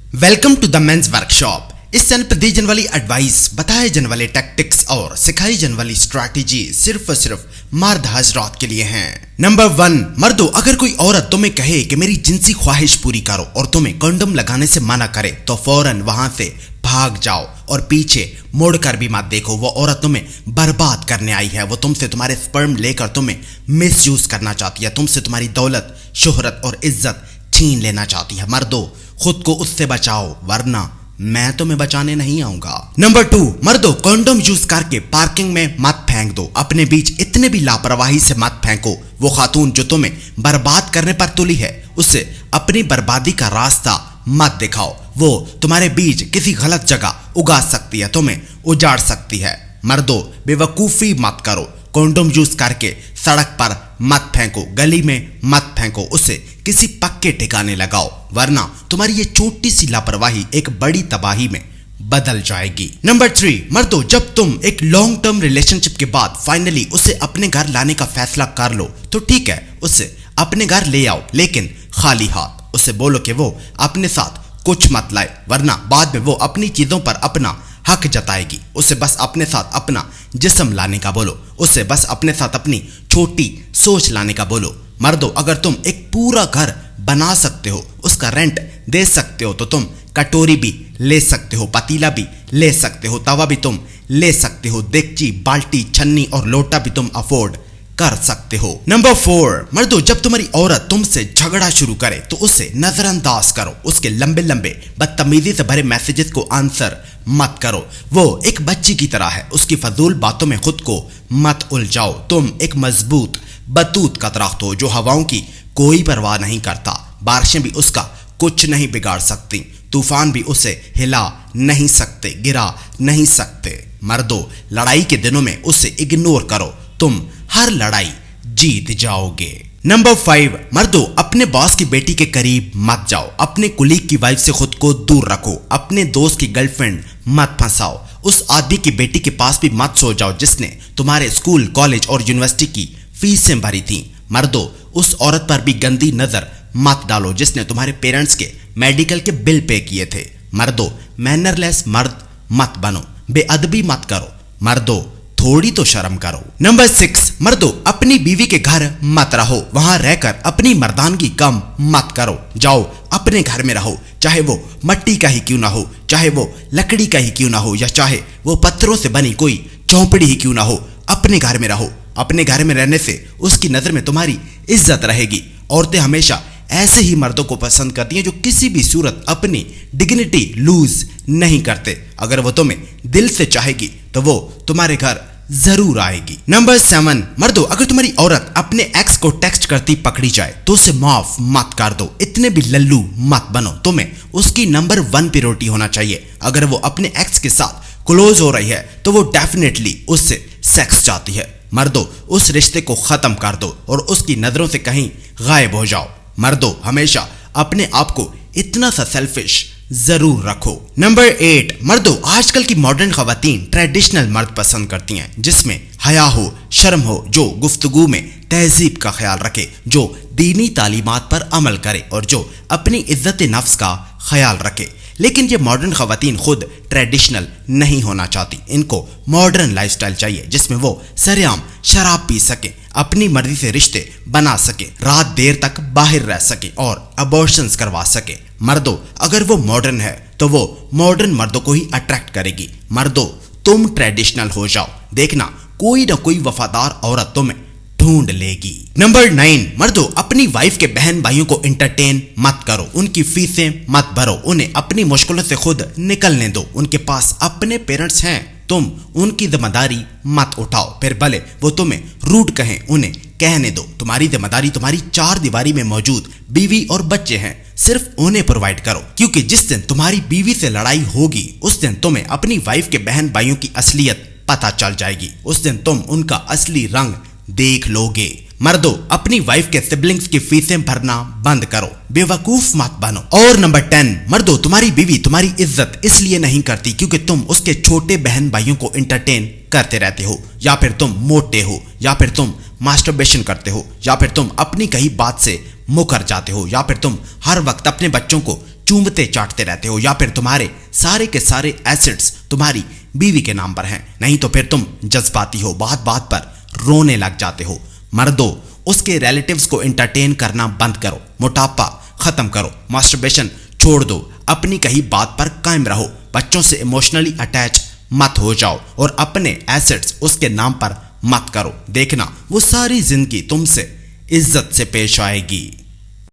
Welcome to the men's workshop. इस channel पर दी जाने वाली एडवाइस, बताए जाने वाले टैक्टिक्स और सिखाई जाने वाली स्ट्रैटेजी सिर्फ और सिर्फ मर्द हजरात के लिए हैं। नंबर 1, मर्दों, अगर कोई औरत तुम्हें कहे कि मेरी जिनसी ख्वाहिश पूरी करो और तुम्हें कंडोम लगाने से मना करे तो फौरन वहां से भाग जाओ और पीछे मुड़कर भी मत देखो। वो औरत तुम्हें बर्बाद करने आई है। वो तुमसे तुम्हारे स्पर्म लेकर तुम्हें मिसयूज करना चाहती है, तुमसे तुम्हारी दौलत, शोहरत और इज्जत छीन लेना चाहती है। मर्दों, खुद को उससे बचाओ वरना मैं तुम्हें बचाने नहीं आऊंगा। नंबर 2, मर्दों, कंडोम यूज करके पार्किंग में मत फेंक दो। अपने बीच इतने भी लापरवाही से मत फेंको। वो खातून जो तुम्हें बर्बाद करने पर तुली है उसे अपनी बर्बादी का रास्ता मत दिखाओ। वो तुम्हारे बीच किसी गलत जगह उगा सकती है, तुम्हें उजाड़ सकती है। मर्दों, बेवकूफी मत करो। कंडोम यूज करके सड़क पर मत फेंको, गली में मत फेंको, उसे किसी पक्के ठिकाने लगाओ वरना तुम्हारी ये छोटी सी लापरवाही एक बड़ी तबाही में बदल जाएगी। नंबर 3, मर्दों, जब तुम एक लॉन्ग टर्म रिलेशनशिप के बाद फाइनली उसे अपने घर लाने का फैसला कर लो तो ठीक है, उसे अपने घर ले आओ, लेकिन खाली हाथ। उसे बोलो कि वो अपने साथ कुछ मत लाए वरना बाद में वो अपनी चीजों पर अपना हक जताएगी। उसे बस अपने साथ अपना जिस्म लाने का बोलो, उसे बस अपने साथ अपनी छोटी सोच लाने का बोलो। मर्दों, अगर तुम एक पूरा घर बना सकते हो, उसका रेंट दे सकते हो तो तुम कटोरी भी ले सकते हो, पतीला भी ले सकते हो, तवा भी तुम ले सकते हो, देगची, बाल्टी, छन्नी और लोटा भी तुम अफोर्ड कर सकते हो। नंबर 4, मर्दों, जब तुम्हारी औरत तुमसे झगड़ा शुरू करे तो उसे नजरअंदाज करो। उसके लंबे लंबे बदतमीजी से भरे मैसेजेस को आंसर मत करो। वो एक बच्ची की तरह है, उसकी फजूल बातों में खुद को मत उलझाओ। तुम एक मजबूत बतूत का दरख्त हो जो हवाओं की कोई परवाह नहीं करता। बारिशें भी उसका कुछ नहीं बिगाड़ सकती, तूफान भी उसे हिला नहीं सकते, गिरा नहीं सकते। मर्दों, लड़ाई के दिनों में उसे इग्नोर करो, तुम हर लड़ाई जीत जाओगे। नंबर 5, मर्दों, अपने बॉस की बेटी के करीब मत जाओ। अपने कुलीग की वाइफ से खुद को दूर रखो। अपने दोस्त की गर्लफ्रेंड मत फंसाओ। उस आदमी की बेटी के पास भी मत सो जाओ जिसने तुम्हारे स्कूल, कॉलेज और यूनिवर्सिटी की फीसें भरी थी। मर्दों, उस औरत पर भी गंदी नजर मत डालो जिसने तुम्हारे पेरेंट्स के मेडिकल के बिल पे किए थे। मर्दों, मैनरलेस मर्द मत बनो, बेअदबी मत करो। मर्दों, थोड़ी तो शर्म करो। नंबर 6, मर्दों, अपनी बीवी के घर मत रहो। वहां रहकर अपनी मर्दानगी कम मत करो। जाओ अपने घर में रहो, चाहे वो मट्टी का ही क्यों ना हो, चाहे वो लकड़ी का ही क्यों ना हो, या चाहे वो पत्थरों से बनी कोई झोंपड़ी ही क्यों ना हो। अपने घर में रहो। अपने घर में रहने से उसकी नजर में तुम्हारी इज्जत रहेगी। औरतें हमेशा ऐसे ही मर्दों को पसंद करती हैं जो किसी भी सूरत अपनी डिग्निटी लूज नहीं करते। अगर वो तुम्हें दिल से चाहेगी तो वो तुम्हारे घर जरूर आएगी। नंबर 7, मर्दों, अगर तुम्हारी औरत अपने एक्स को टेक्स्ट करती पकड़ी जाए तो उसे माफ मत कर दो। इतने भी लल्लू मत बनो। तुम्हें उसकी नंबर 1 प्रायोरिटी होना चाहिए। अगर वो अपने एक्स के साथ क्लोज हो रही है तो वो डेफिनेटली उससे सेक्स चाहती है। मर्दों, उस रिश्ते को खत्म कर दो और उसकी नजरों से कहीं गायब हो जाओ। मर्दों, हमेशा अपने आप को इतना सा सेल्फिश जरूर रखो। नंबर 8, मर्दों, आजकल की मॉडर्न खवातीन ट्रेडिशनल मर्द पसंद करती हैं जिसमें हया हो, शर्म हो, जो गुफ्तगू में तहजीब का ख्याल रखे, जो दीनी तालीमात पर अमल करे और जो अपनी इज्जत नफ्स का ख्याल रखे। लेकिन ये मॉडर्न खवातीन खुद ट्रेडिशनल नहीं होना चाहती। इनको मॉडर्न लाइफस्टाइल चाहिए जिसमें वो सरेआम शराब पी सके, अपनी मर्जी से रिश्ते बना सके, रात देर तक बाहर रह सके और अबॉर्शंस करवा सके। मर्दों, अगर वो मॉडर्न है तो वो मॉडर्न मर्दों को ही अट्रैक्ट करेगी। मर्दों, तुम ट्रेडिशनल हो जाओ, देखना कोई ना कोई वफादार औरत तुम्हें ढूंढ लेगी। नंबर 9, मर्दों, अपनी वाइफ के बहन भाइयों को एंटरटेन मत करो। उनकी फीसें मत भरो। उन्हें अपनी मुश्किलों से खुद निकलने दो। उनके पास अपने पेरेंट्स हैं, तुम उनकी जिम्मेदारी मत उठाओ। फिर भले वो तुम्हें रूड कहें, उन्हें कहने दो। तुम्हारी जिम्मेदारी तुम्हारी 4 दीवारी में मौजूद बीवी और बच्चे हैं, सिर्फ उन्हें प्रोवाइड करो। क्योंकि जिस दिन तुम्हारी बीवी से लड़ाई होगी उस दिन तुम्हें अपनी वाइफ के बहन भाइयों की असलियत पता चल जाएगी। उस दिन तुम उनका असली रंग देख लोगे। मर्दों, अपनी वाइफ के सिबलिंग्स की फीसें भरना बंद करो, बेवकूफ मत बनो। और नंबर 10, मर्दों, तुम्हारी बीवी तुम्हारी इज्जत इसलिए नहीं करती क्योंकि तुम उसके छोटे बहन भाइयों को एंटरटेन करते रहते हो, या फिर तुम मोटे हो, या फिर तुम मास्टरबेशन करते हो, या फिर तुम अपनी कही बात से मुकर जाते हो, या फिर तुम हर वक्त अपने बच्चों को चूमते चाटते रहते हो, या फिर तुम्हारे सारे के सारे एसेट्स तुम्हारी बीवी के नाम पर हैं। नहीं तो फिर तुम जज्बाती हो, बात बात पर रोने लग जाते हो। मर्दों, उसके रिलेटिव्स को एंटरटेन करना बंद करो, मोटापा खत्म करो, मास्टरबेशन छोड़ दो, अपनी कही बात पर कायम रहो, बच्चों से इमोशनली अटैच मत हो जाओ और अपने एसेट्स उसके नाम पर मत करो। देखना वो सारी जिंदगी तुमसे इज्जत से पेश आएगी।